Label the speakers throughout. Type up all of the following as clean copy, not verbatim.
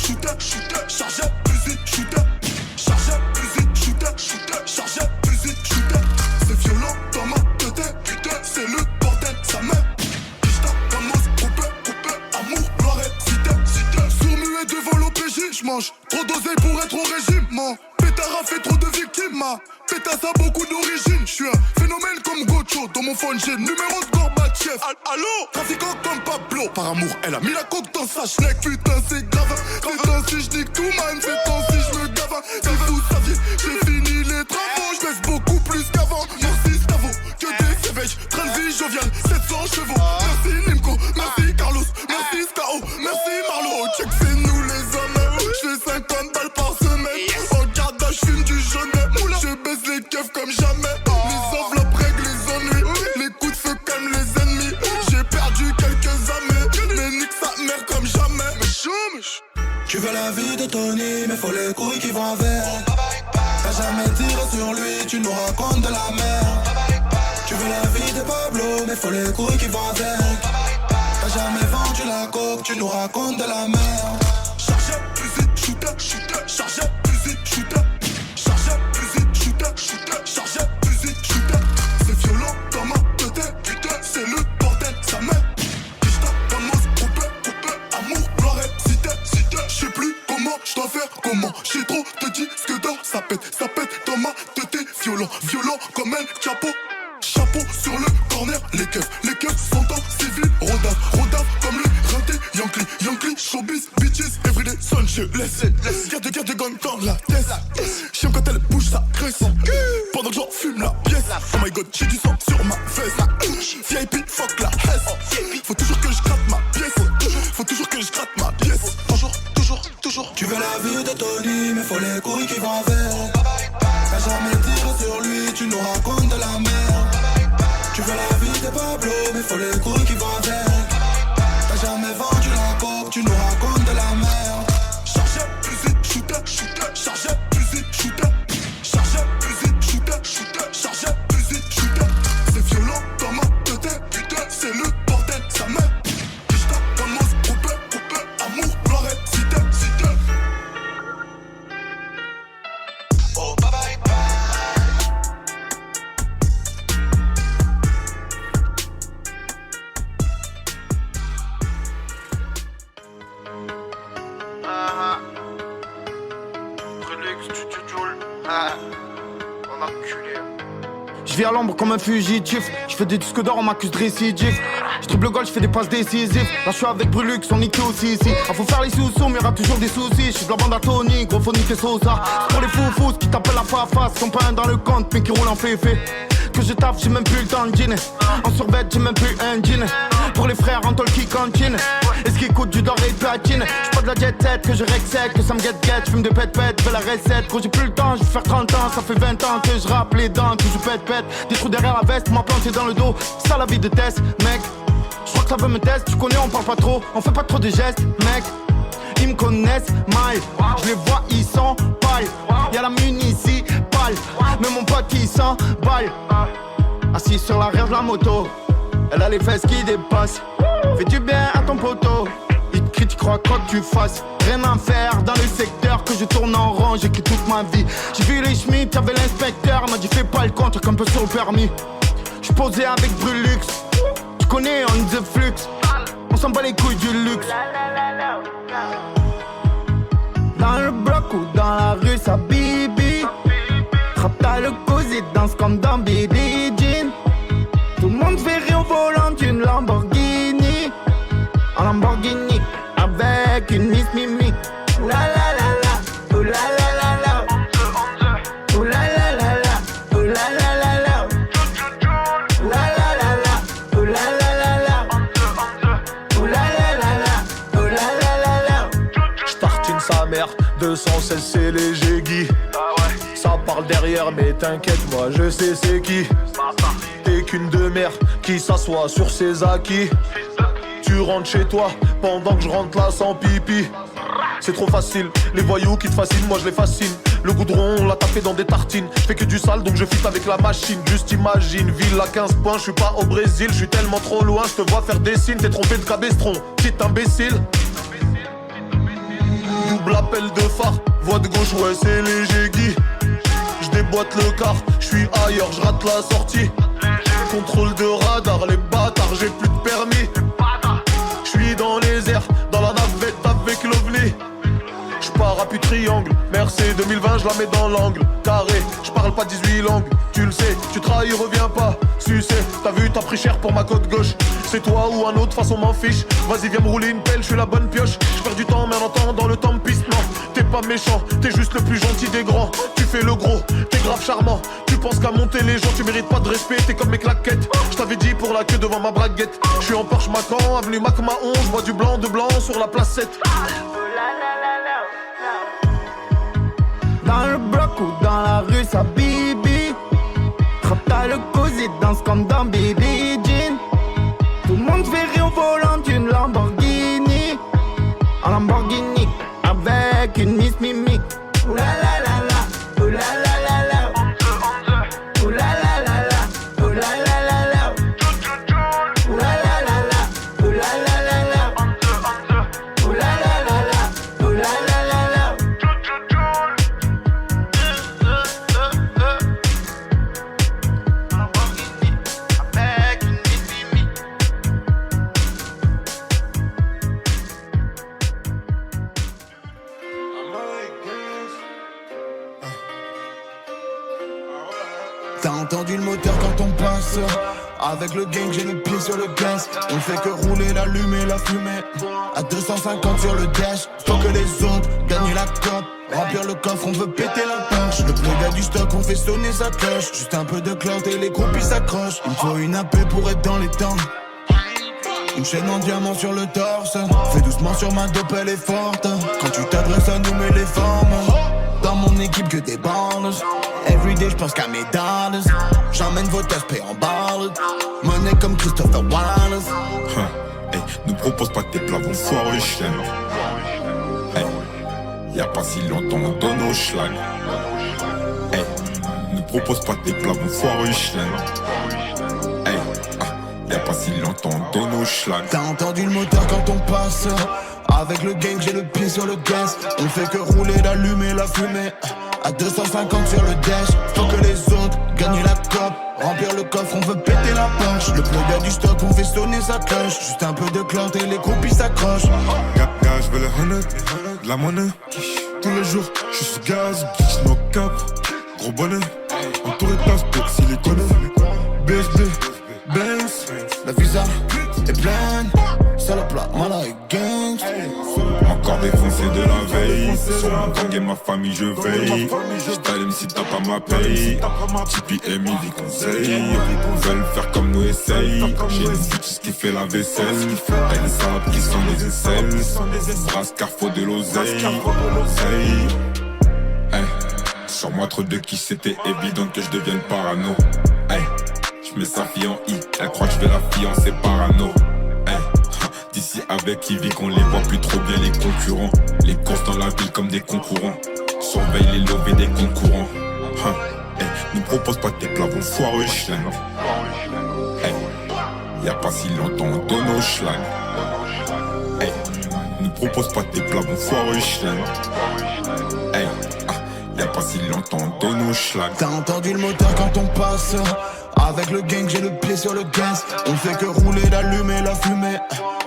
Speaker 1: shooter, shooter, chargeur, fusil, shooter. Chargeur, fusil, shooter, shooter, chargeur, fusil, shooter. C'est violent dans ma tête, putain, c'est le bordel, sa mère. Kishta, Ramos, coupé, amour, gloire et cité. Sourd muet devant l'OPJ, j'mange trop dosé pour être au régime, man. Pétard a fait trop de victimes, ma pétasse a beaucoup d'origine. J'suis un phénomène comme Gocho, dans mon phone j'ai le numéro de Gorbatchev. Allô, trafiquant comme Pablo. Par amour, elle a mis la coke dans sa schneck. Putain, c'est grave. C'est temps-ci, j'nique tout, man. C'est temps-ci, j'me gave. Si vous saviez, j'ai fini les travaux. J'baisse beaucoup plus qu'avant. Merci, Stavo. Que des éveils. Train de vie jovial, 700 chevaux. Merci, Nimco. Merci, Carlos. Merci, Skao. Merci, Marlo. Check, c'est nous les hommes. J'fais 50 balles par semaine. En garde, j'fume du jaunet. Je baisse les keufs comme jamais. Les enveloppes règlent les ennuis. Les coups de feu calment les ennemis. J'ai perdu quelques amis, mais nique sa mère comme jamais.
Speaker 2: Tu veux la vie de Tony, mais faut les couilles qui vont avec. T'as jamais tiré sur lui, tu nous racontes de la merde. Tu veux la vie de Pablo, mais faut les couilles qui vont avec. T'as jamais vendu la coke, tu nous racontes de la merde.
Speaker 1: Chargeur, fusil, shooter, shooter, chargeur, fusil, shooter. Chargeur, fusil, shooter, shooter, chargeur, fusil, shooter. C'est violent dans ma tête, putain, c'est le bordel, sa mère. Kishta, Ramos, coupé, amour, gloire et cité. J'sais plus comment j'dois faire, comment. J'ai trop te dit ce que dort, ça pète dans ma tête. Violent comme un chapeau sur le corner. Les keufs sont en civil. Rodave comme les ratés. Yankee, showbiz, bitches, everyday son, je laisse. Garde de gang dans la tête. J'aime quand elle bouge, ça graisse. Pendant que j'en fume la pièce. Oh my god, j'ai du sang sur ma veste. VIP, fuck la hesse. Faut toujours que je gratte ma pièce. Faut toujours que je gratte ma pièce. Toujours.
Speaker 2: Tu veux la vie de Tony, mais faut les couilles qui vont avec. T'as jamais tiré sur lui, tu nous racontes de la merde. Tu veux la vie de Pablo, mais faut les couilles qui vont avec. T'as jamais vendu la coke, tu nous racontes de la merde.
Speaker 1: Chargeur, fusil, shooter, chargeur, fusil, shooter. Chargeur, fusil, shooter, chargeur, fusil, shooter. C'est violent dans ma tête, putain, c'est le bordel, sa mère. Kishta, Ramos, coupé, amour, gloire et cité.
Speaker 2: Oh, bye bye bye.
Speaker 3: Je vis à l'ombre comme un fugitif. Je fais des disques d'or, on m'accuse de récidive. Je dribble le goal, je fais des passes décisives. Là je suis avec Brulux, on nique aussi ici. Ah faut faire les sous-sous, mais y'aura toujours des soucis. Je suis de la bande à Tony, gros faut niquer Sosa. C'est pour les fous qui t'appellent la face. Sont pas un dans le compte, mais qui roulent en féfé. Que je taffe, j'ai même plus le temps de dîner. En survêt, j'ai même plus un dîner. Pour les frères en tôle qui cantine. Et ce qui coûte du doré et de platine. J'suis pas de la jet set, que je rexède, que ça me guette. J'fume des pète, fais la recette. Gros j'ai plus le temps, je vais faire 30 ans. Ça fait 20 ans que je rappe les dents, que je pète. Des trous derrière la veste, m'a planté dans le dos. Ça la vie de test, mec. J'crois que ça veut me tester, tu connais, on parle pas trop. On fait pas trop de gestes, mec. Ils me connaissent mal, je les vois, ils sont pâles. Y'a la municipale, mais mon pote il s'emballe. Assis sur l'arrière de la moto, elle a les fesses qui dépassent. Fais du bien à ton poteau, il te critique, crois quoi que tu fasses. Rien à faire dans le secteur, que je tourne en rond, j'écris toute ma vie. J'ai vu les Schmitt, y'avait l'inspecteur, m'a dit fais pas le contre, qu'un peu sur le permis. J'suis posé avec Brulux, tu connais on the flux. On s'en bat les couilles du luxe. Dans le bloc ou dans la rue, ça bibi. Frappe t'as le cosy, danse comme dans Billie Jean. Tout le monde fait rire au volant d'une Lamborghini. En Lamborghini, avec une Miss Mimi. Ouh la la la la, ouh la la la la. Ouh la la la la, ouh la la la la. Ouh la la la la, ouh la la la la. Ouh la la la la, ouh la la la la.
Speaker 4: J'tartine sa mère, 216 c'est léger Guy. Ça parle derrière mais t'inquiète moi je sais c'est qui. T'es qu'une de mer qui s'assoit sur ses acquis. Tu rentres chez toi pendant que je rentre là sans pipi. C'est trop facile, les voyous qui te fascinent, moi je les fascine. Le goudron, on l'a tapé dans des tartines. Je fais que du sale donc je fit avec la machine. Juste imagine, ville à 15 points, je suis pas au Brésil. Je suis tellement trop loin, je te vois faire des signes. T'es trompé de cabestron, petit imbécile. double appel de phare. Voie de gauche, ouais, c'est léger Guy. J'déboîte le car, j'suis ailleurs, j'rate la sortie. Contrôle de radar, les bâtards, j'ai plus de permis. J'suis dans les airs, dans la navette avec l'OVNI. J'pars à plus triangle, Mercedes 2020, j'la mets dans l'angle carré. J'parle pas 18 langues, tu le sais, tu trahis, reviens pas. Sucé, t'as vu, t'as pris cher pour ma côte gauche. C'est toi ou un autre, façon m'en fiche. Vas-y, viens me rouler une pelle, j'suis la bonne pioche. J'perds du temps, mais en entendant le temps me piste. Non, t'es pas méchant, t'es juste le plus gentil des grands. Tu fais le gros, t'es grave charmant. Tu penses qu'à monter les gens, tu mérites pas de respect. T'es comme mes claquettes, j't'avais dit pour la queue devant ma braguette. J'suis en Porsche Macan, avenue Mac-Mahon. J'vois du blanc de blanc sur la place 7.
Speaker 3: Dans le bloc ou dans la rue, ça bibi. T'as le cosy, danse comme dans Billie Jean. Tout le monde fait rire au volant d'une Lamborghini. En Lamborghini, avec une Miss Mimi. Ouh la la la la, ouh la la la la. Ouh la la la la, ouh la la la la. Ouh la la la la, ouh la la la la. Ouh la la la la, ouh la la la la. Avec une Miss Mimi.
Speaker 2: T'as entendu le moteur quand on passe. Avec le gang, j'ai le pied sur le gaz. On fait que rouler, l'allumer, la fumée. À 250 sur le dash. Faut que les autres gagnent la cope. Remplir le coffre, on veut péter la punch. Le plug a du stock, on fait sonner sa cloche. Juste un peu de clout et les groupies s'accrochent. Il me faut une AP pour être dans les temps. Une chaîne en diamant sur le torse. Fais doucement sur ma dope, elle est forte. Quand tu t'adresses à nous, mets les formes. Dans mon équipe que des balles. Everyday j'pense qu'à mes dollars. J'emmène vos tasses, paye en balles. Monnaie comme Christopher Wallace.
Speaker 5: Hey, nous propose pas tes plats, bon foireux chien. Hey, y'a pas si longtemps on donne au schlag. Hey, nous propose pas tes plats, bon foireux chien. Hey, y'a pas si longtemps on donne au schlag.
Speaker 2: T'as entendu le moteur quand on passe. Avec le gang, j'ai le pied sur le gaz. On fait que rouler, l'allumer, la fumée. À 250 sur le dash. Faut que les autres gagnent la cope. Remplir le coffre, on veut péter la punch. Le plug a du stock, on fait sonner sa cloche. Juste un peu de clout et les groupies s'accrochent.
Speaker 5: Gars, je veux le 100, de la monnaie. Tous les jours, je suis sous gaz, bitch no cap. Gros bonnet, entouré de tasse, pour silicone. BSB, Benz,
Speaker 2: La visa est pleine. Salope la mala et gang.
Speaker 5: encore défoncé de la veille. Sur mon gang et ma famille, je veille. J't'allume si t'as pas ma paye. Tipeee et midi conseil. Veulent faire comme nous essaye. J'ai une bitch qui fait la vaisselle. Elle est salope qui sont des aisselles. Brasse car faut de l'oseille. Hey. Sur moi trop de qui c'était évident que je devienne parano. Hey. Je mets sa fille en I. Elle croit que je vais la fiancer parano. Hey. D'ici avec Ivy qu'on les voit plus trop bien les concurrents. Les courses dans la ville comme des concurrents. Surveille les levées des concurrents. Hey, nous propose pas tes plats, bon foireux chien. Hey, y'a pas si longtemps on donne au schlag. Hey, nous propose pas tes plats, bon foireux chien. Hey, y'a pas si longtemps on donne au schlag.
Speaker 2: T'as entendu le moteur quand on passe. Avec le gang, j'ai le pied sur le gaz. On fait que rouler, l'allumer, la fumée.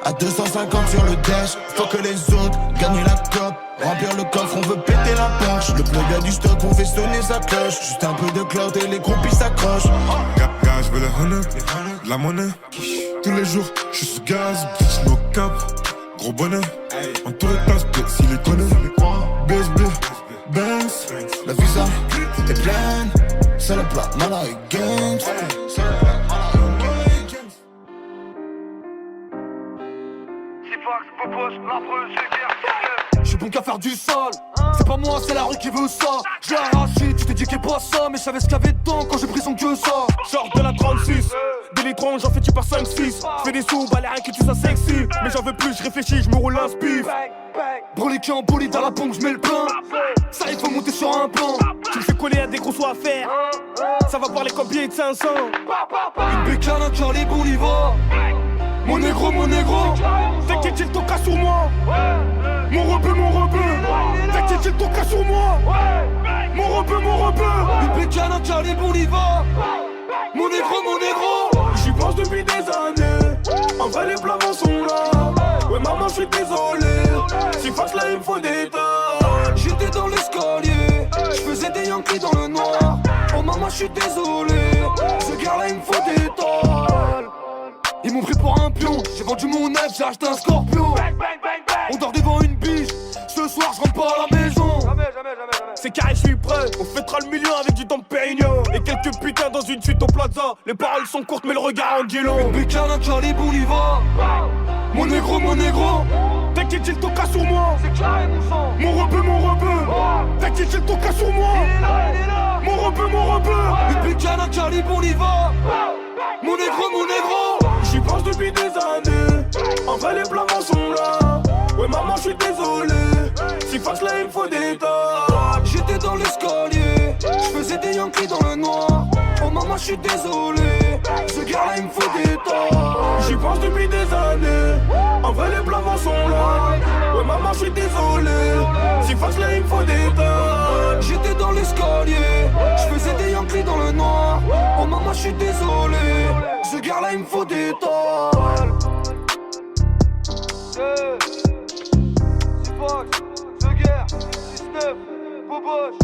Speaker 2: À 250 sur le dash. Faut que les autres gagnent la cope. Remplir le coffre, on veut péter la punch. Le plug a du stock, on fait sonner sa cloche. Juste un peu de clout et les groupies s'accrochent.
Speaker 5: Gars, je veux le 100, de la monnaie. Tous les jours, je suis sous gaz, bitch no cap. Gros bonnet, entouré de tasse, pour silicone. BSB, Benz,
Speaker 2: La visa est pleine. Salope la mala et gang.
Speaker 6: Je suis bon qu'à faire du sale. C'est pas moi, c'est la rue qui veut ça. Je l'ai arraché, tu t'es dit qu'il pas ça. Mais je savais ce qu'il y avait dedans quand j'ai pris son queue ça. Sors de la 36, des litrons, j'en fais tu par 5-6. Fais des sous, bah les rien qui tue ça sexy. Mais j'en veux plus, je réfléchis, je me roule un spiff. Brûle les en bolide dans la pompe, je mets le plein. Ça il faut monter sur un plan. Tu me fais coller à des gros soins à faire. Ça va parler comme billet de 500. Une bécane, un cœur libre, on y va. Mon négro, t'inquiète, j'ai le toca sur moi. Mon rebeu, t'inquiète, j'ai le toca sur moi. Mon rebeu, une pécane, Charlie, on y va. Mon négro, j'y pense depuis des années. En vrai, les flamants sont là. Ouais, maman, j'suis désolé. Si face là, il me faut des tas. J'étais dans l'escalier, j'faisais des Yankees dans le noir. Oh, maman, j'suis désolé. Ce gars-là, il me faut des tas. Ils m'ont pris pour un pion, j'ai vendu mon neuf, j'ai acheté un Scorpio. On dort devant une biche, ce soir je rentre pas à la maison. Jamais. C'est carré, je suis prêt, on fêtera le million avec du Dom Pérignon. Et quelques putains dans une suite au plaza. Les paroles sont courtes mais le regard en guilon. Une bécane, un Charlie, on y va. Mon négro, t'inquiète, j'ai le toca sur moi. C'est carré, mon sang. Mon rebeu, t'inquiète, j'ai le toca sur moi. Il est là. Mon rebeu, une bécane, un Charlie, on y va. Mon négro, j'y pense depuis des années. En vrai, les flamants sont là. Ouais, maman, j'suis désolé. Si face là, il me faut des tas. J'étais dans l'escalier, j'faisais des Yankees dans le noir. Oh, maman, j'suis désolé. Ce gars-là, il me faut des tas. J'y pense depuis des années. En vrai, les flamants sont là. Ouais, maman, j'suis désolé. Si face là, il me faut des tas. J'étais dans l'escalier, j'faisais des Yankees dans le noir. Oh, maman, j'suis désolé. Ce gars-là, il me faut des tas. Fox, The Guerre, 6-9, Boboche,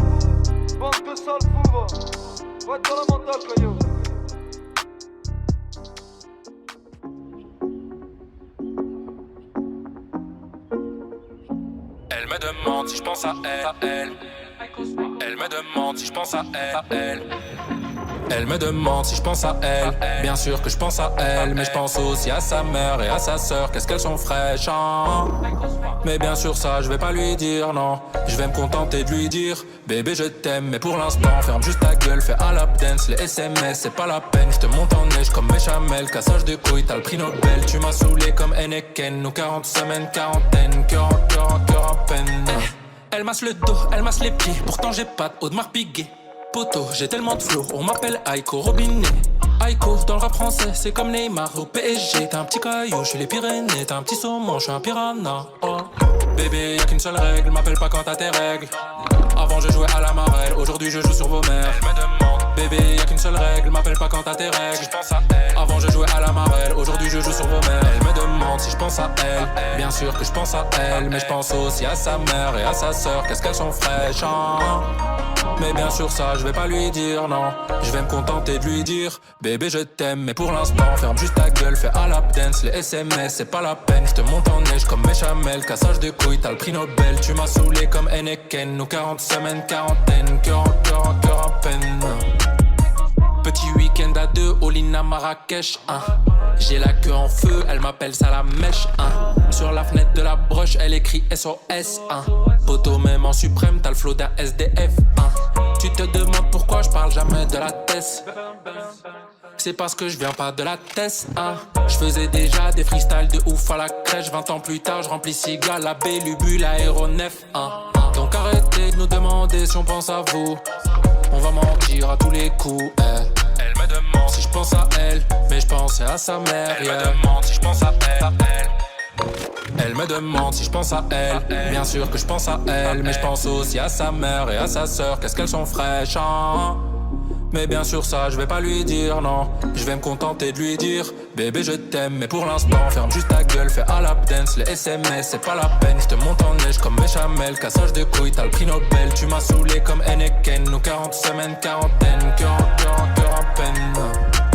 Speaker 6: bande de sales fous, va être dans la mentale, cognon.
Speaker 7: Elle me demande si je pense à elle. Elle me demande si je pense à elle. Elle me demande si je pense à elle. Bien sûr que je pense à elle, mais je pense aussi à sa mère et à sa sœur. Qu'est-ce qu'elles sont fraîches, hein? Mais bien sûr ça je vais pas lui dire non. Je vais me contenter de lui dire bébé je t'aime, mais pour l'instant ferme juste ta gueule, fais un lap dance. Les SMS c'est pas la peine, je te monte en neige comme béchamel. Cassage de couilles, t'as le prix Nobel. Tu m'as saoulé comme Henneken. Nous 40 semaines, quarantaine, cœur en peine. Elle masse le dos, elle masse les pieds. Pourtant j'ai pas de Audemars Piguet. Poto, j'ai tellement de flow, on m'appelle Aiko Robinet. Aiko, dans le rap français, c'est comme Neymar au PSG. T'as un petit caillou, je suis les Pyrénées. T'as un petit saumon, je suis un piranha. Oh. Bébé, y'a qu'une seule règle, m'appelle pas quand t'as tes règles. Avant je jouais à la marelle, aujourd'hui je joue sur vos mères. Elle me demande, bébé, y'a qu'une seule règle, m'appelle pas quand t'as tes règles. Si je pense à elle. Avant je jouais à la marelle, aujourd'hui je joue sur vos mères. Elle me demande si je pense à elle. Bien sûr que je pense à elle, mais je pense aussi à sa mère et à sa sœur. Qu'est-ce qu'elles sont fraîches, hein? Mais bien sûr ça je vais pas lui dire non. Je vais me contenter de lui dire bébé je t'aime, mais pour l'instant ferme juste ta gueule, fais un lap dance. Les SMS c'est pas la peine, je te monte en neige comme béchamel. Cassage de couilles, t'as le prix Nobel. Tu m'as saoulé comme Henneken. Nous 40 semaines, quarantaine, cœur en peine. Petit week-end à deux, all-in à Marrakech, hein. J'ai la queue en feu, elle m'appelle ça la mèche, hein. Sur la fenêtre de la broche, elle écrit SOS, hein. Poto même en suprême, t'as le flow d'un SDF, hein. Tu te demandes pourquoi je parle jamais de la Tess. C'est parce que je viens pas de la Tess, hein. Je faisais déjà des freestyles de ouf à la crèche. 20 ans plus tard, je remplis Siga, la Bélubu, l'aéronef, hein. Donc arrêtez de nous demander si on pense à vous. On va mentir à tous les coups, Elle me demande si je pense à elle, mais je pensais à sa mère. Elle me demande si je pense à elle. Elle me demande si je pense à elle. Bien sûr que je pense à elle, mais je pense aussi à sa mère et à sa sœur. Qu'est-ce qu'elles sont fraîches, hein? Mais bien sûr ça je vais pas lui dire non. Je vais me contenter de lui dire bébé je t'aime, mais pour l'instant ferme juste ta gueule, fais un lap dance. Les SMS c'est pas la peine, je te monte en neige comme béchamel. Cassage de couilles, t'as le prix Nobel. Tu m'as saoulé comme Henneken. Nous 40 semaines, quarantaine, cœur en peine.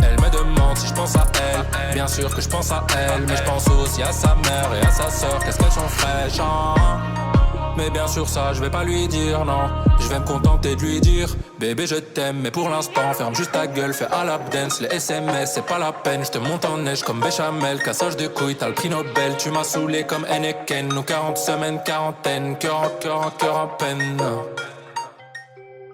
Speaker 7: Elle me demande si je pense à elle. Bien sûr que je pense à elle, mais je pense aussi à sa mère et à sa sœur. Qu'est-ce qu'elles sont fraîches, hein? Mais bien sûr ça je vais pas lui dire non. Je vais me contenter de lui dire bébé je t'aime, mais pour l'instant ferme juste ta gueule, fais un lap dance. Les SMS c'est pas la peine, je te monte en neige comme béchamel. Cassage de couilles, t'as le prix Nobel. Tu m'as saoulé comme Henneken. Nous 40 semaines, quarantaine, cœur en peine.